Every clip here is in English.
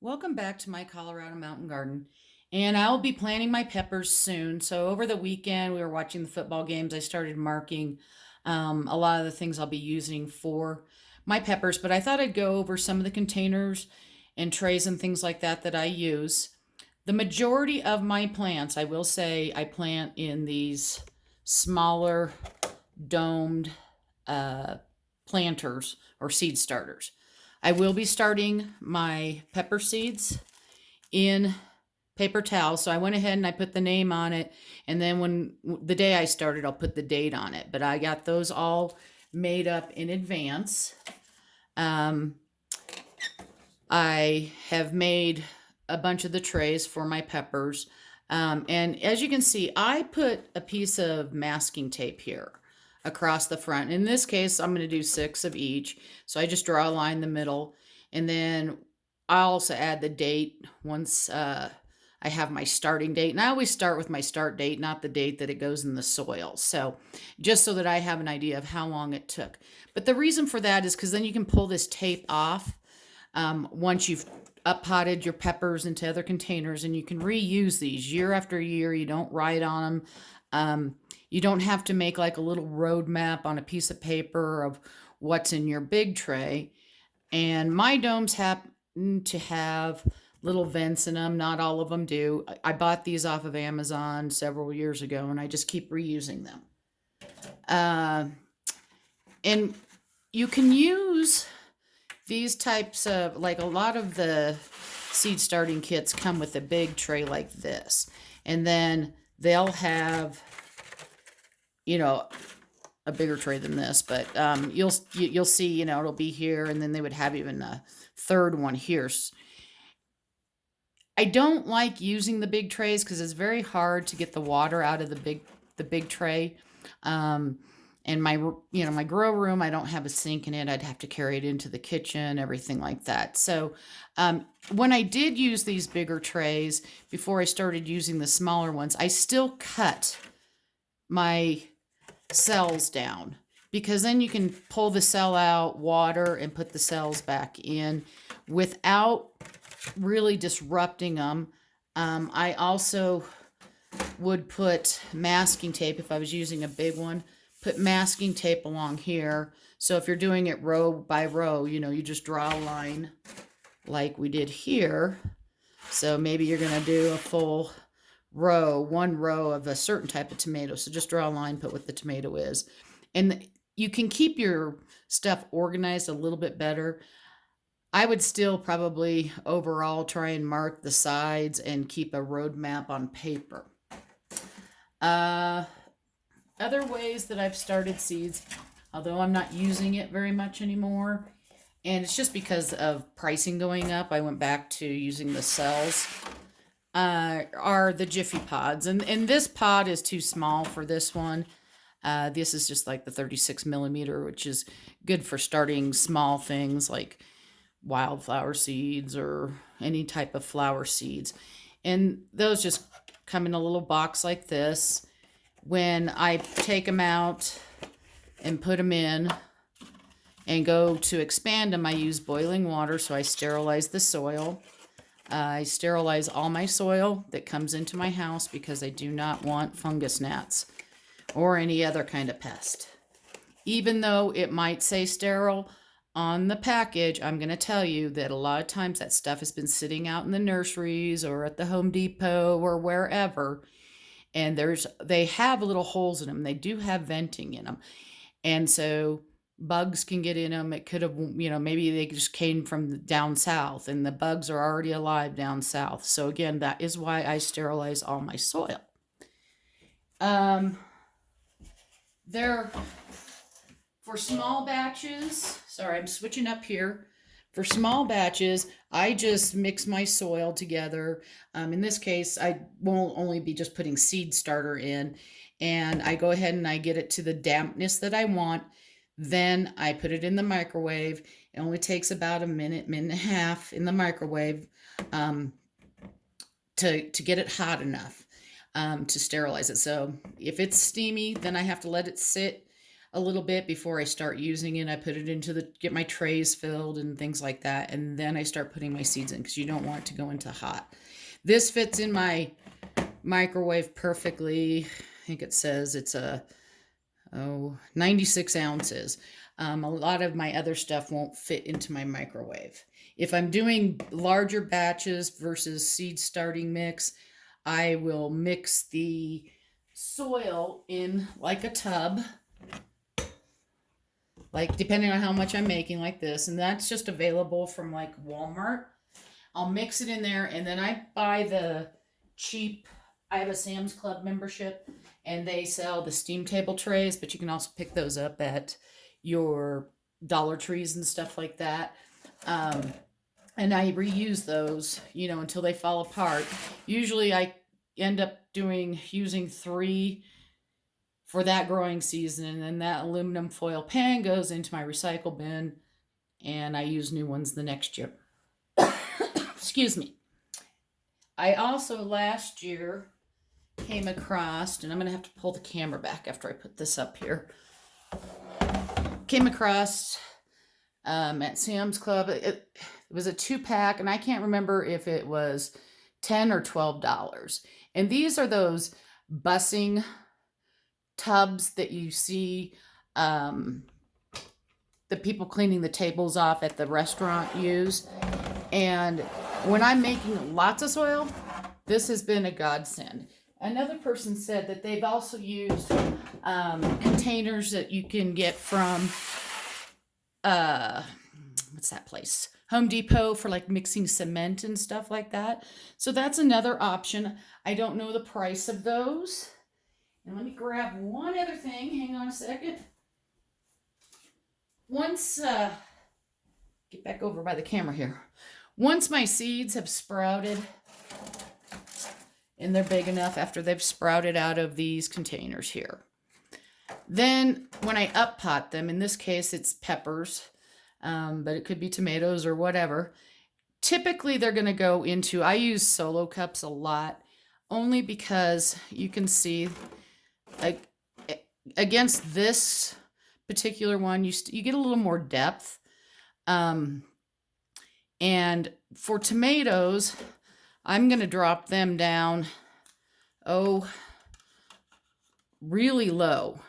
Welcome back to my Colorado mountain garden. And I'll be planting my peppers soon. So over the weekend, we were watching the football games. I started marking a lot of the things I'll be using for my peppers. But I thought I'd go over some of the containers and trays and things like that that I use. The majority of my plants, I will say, I plant in these smaller domed uh, planters or seed starters. I will be starting my pepper seeds in paper towel. So I went ahead and I put the name on it. And then when the day I started, I'll put the date on it. But I got those all made up in advance. Um, I have made a bunch of the trays for my peppers. And as you can see, I put a piece of masking tape here across the front. In this case, I'm going to do 6 of each. So I just draw a line in the middle. And then I also add the date once I have my starting date. And I always start with my start date, not the date that it goes in the soil. So just so that I have an idea of how long it took. But the reason for that is because then you can pull this tape off once you've up potted your peppers into other containers, and you can reuse these year after year. You don't write on them. You don't have to make like a little road map on a piece of paper of what's in your big tray. And my domes happen to have little vents in them. Not all of them do. I bought these off of Amazon several years ago, and I just keep reusing them. Uh, and you can use these types of, like, a lot of the seed starting kits come with a big tray like this. And then they'll have, a bigger tray than this, but you'll see, it'll be here, and then they would have even a third one here. I don't like using the big trays because it's very hard to get the water out of the big tray. Um, and my grow room, I don't have a sink in it. I'd have to carry it into the kitchen, everything like that. So when I did use these bigger trays before I started using the smaller ones, I still cut my cells down, because then you can pull the cell out, water, and put the cells back in without really disrupting them. I also would put masking tape if I was using a big one. Put masking tape along here. So if you're doing it row by row, you just draw a line like we did here. So maybe you're going to do a full row, one row of a certain type of tomato. So just draw a line, put what the tomato is. And you can keep your stuff organized a little bit better. I would still probably overall try and mark the sides and keep a road map on paper. Other ways that I've started seeds, although I'm not using it very much anymore, and it's just because of pricing going up, I went back to using the cells, are the Jiffy pods. And this pod is too small for this one. This is just like the 36 millimeter, which is good for starting small things like wildflower seeds or any type of flower seeds. And those just come in a little box like this. When I take them out and put them in and go to expand them, I use boiling water, so I sterilize the soil. I sterilize all my soil that comes into my house because I do not want fungus gnats or any other kind of pest. Even though it might say sterile on the package, I'm going to tell you that a lot of times that stuff has been sitting out in the nurseries or at the Home Depot or wherever, and they have little holes in them. They do have venting in them, and so bugs can get in them. It could have, maybe they just came from down south, and the bugs are already alive down south. So again, that is why I sterilize all my soil. They're for small batches. Sorry, I'm switching up here. For small batches, I just mix my soil together. In this case, I won't only be just putting seed starter in, and I go ahead and I get it to the dampness that I want. Then I put it in the microwave. It only takes about a minute, minute and a half in the microwave to get it hot enough to sterilize it. So if it's steamy, then I have to let it sit. a little bit before I start using it. I put it into get my trays filled and things like that. And then I start putting my seeds in because you don't want it to go into hot. This fits in my microwave perfectly. I think it says it's 96 ounces. A lot of my other stuff won't fit into my microwave. If I'm doing larger batches versus seed starting mix, I will mix the soil in like a tub, like depending on how much I'm making, like this, and that's just available from like Walmart. I'll mix it in there, and then I buy the cheap, I have a Sam's Club membership, and they sell the steam table trays, but you can also pick those up at your Dollar Trees and stuff like that. And I reuse those, until they fall apart. Usually I end up using 3 for that growing season, and then that aluminum foil pan goes into my recycle bin, and I use new ones the next year. Excuse me. I also last year came across, and I'm going to have to pull the camera back after I put this up here. Came across at Sam's Club. It was a 2-pack, and I can't remember if it was $10 or $12. And these are those bussing tubs that you see the people cleaning the tables off at the restaurant use. And when I'm making lots of soil, this has been a godsend. Another person said that they've also used containers that you can get from what's that place? Home Depot, for like mixing cement and stuff like that. So that's another option. I don't know the price of those. And let me grab one other thing. Hang on a second. Get back over by the camera here. Once my seeds have sprouted, and they're big enough after they've sprouted out of these containers here, then when I up pot them, in this case it's peppers, but it could be tomatoes or whatever. Typically they're going to go into, I use solo cups a lot, only because you can see, like, against this particular one, you get a little more depth. And for tomatoes, I'm going to drop them down, really low.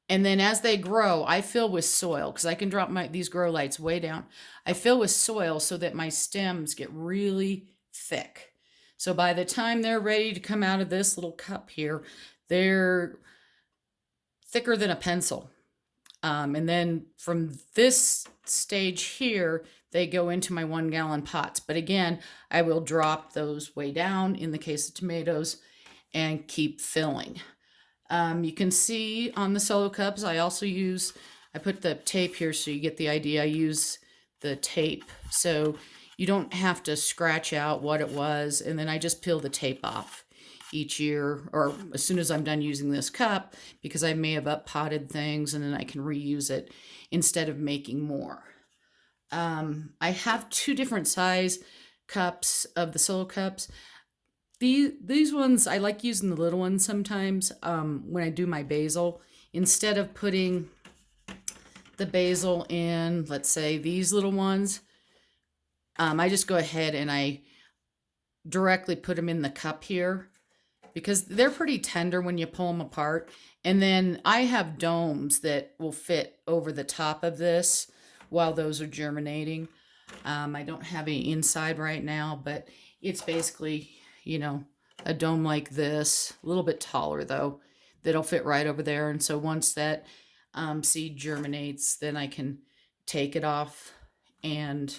And then as they grow, I fill with soil, because I can drop these grow lights way down. I fill with soil so that my stems get really thick. So by the time they're ready to come out of this little cup here, they're thicker than a pencil. And then from this stage here, they go into my 1-gallon pots. But again, I will drop those way down in the case of tomatoes and keep filling. You can see on the solo cups, I put the tape here so you get the idea. I use the tape so you don't have to scratch out what it was, and then I just peel the tape off each year, or as soon as I'm done using this cup, because I may have up potted things and then I can reuse it instead of making more. I have 2 different size cups of the solo cups. These ones, I like using the little ones sometimes when I do my basil. Instead of putting the basil in, let's say, these little ones, I just go ahead and I directly put them in the cup here, because they're pretty tender when you pull them apart. And then I have domes that will fit over the top of this while those are germinating. I don't have any inside right now, but it's basically, a dome like this, a little bit taller though, that'll fit right over there. And so once that seed germinates, then I can take it off and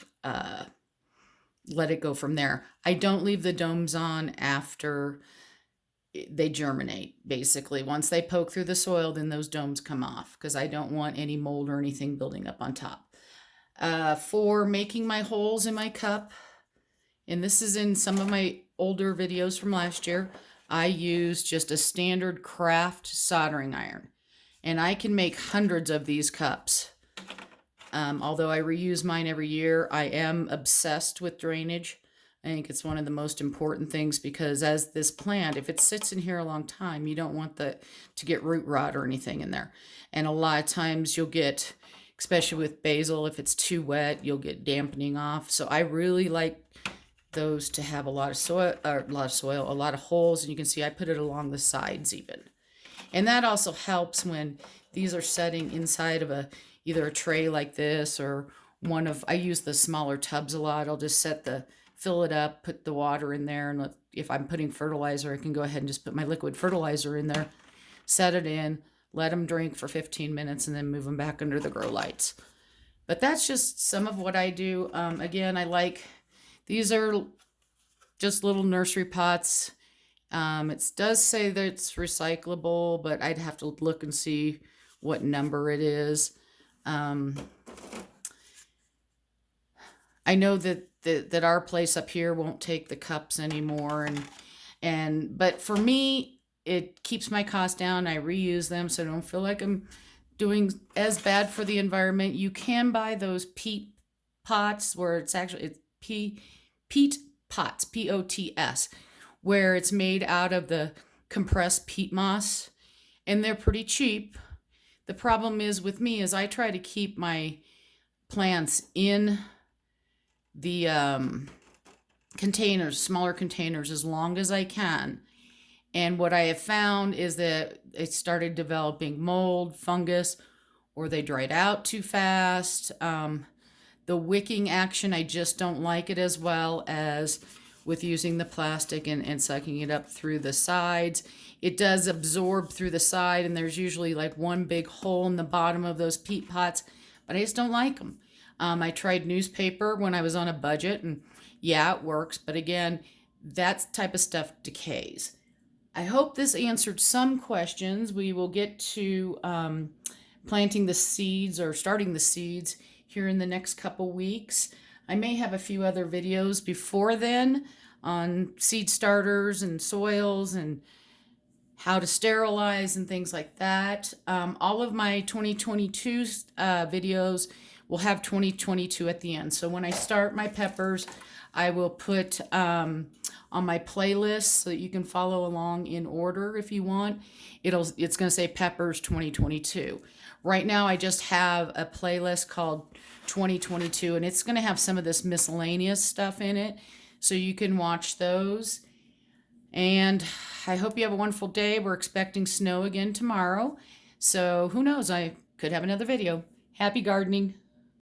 let it go from there. I don't leave the domes on after they germinate. Basically, once they poke through the soil, then those domes come off, because I don't want any mold or anything building up on top. For making my holes in my cup, and this is in some of my older videos from last year, I use just a standard craft soldering iron, and I can make hundreds of these cups. Although I reuse mine every year, I am obsessed with drainage. I think it's one of the most important things because as this plant, if it sits in here a long time, you don't want to get root rot or anything in there. And a lot of times you'll get, especially with basil, if it's too wet, you'll get dampening off. So I really like those to have a lot of soil, a lot of holes, and you can see I put it along the sides even. And that also helps when these are setting inside of either a tray like this or I use the smaller tubs a lot. I'll just fill it up, put the water in there, and if I'm putting fertilizer, I can go ahead and just put my liquid fertilizer in there, set it in, let them drink for 15 minutes, and then move them back under the grow lights. But that's just some of what I do. Again, these are just little nursery pots. It does say that it's recyclable, but I'd have to look and see what number it is. I know that our place up here won't take the cups anymore, but for me, it keeps my cost down. I reuse them, so I don't feel like I'm doing as bad for the environment. You can buy those peat pots where it's peat pots, POTS, where it's made out of the compressed peat moss, and they're pretty cheap. The problem is with me is I try to keep my plants in the containers, smaller containers, as long as I can. And what I have found is that it started developing mold, fungus, or they dried out too fast. The wicking action, I just don't like it as well as with using the plastic and sucking it up through the sides. It does absorb through the side, and there's usually like one big hole in the bottom of those peat pots, but I just don't like them. I tried newspaper when I was on a budget, and yeah, it works, but again, that type of stuff decays. I hope this answered some questions. We will get to planting the seeds or starting the seeds here in the next couple weeks. I may have a few other videos before then on seed starters and soils and how to sterilize and things like that. All of my 2022 videos will have 2022 at the end. So when I start my peppers, I will put on my playlist so that you can follow along in order if you want. It's going to say Peppers 2022. Right now I just have a playlist called 2022, and it's going to have some of this miscellaneous stuff in it, so you can watch those. And I hope you have a wonderful day. We're expecting snow again tomorrow, so who knows, I could have another video. Happy gardening.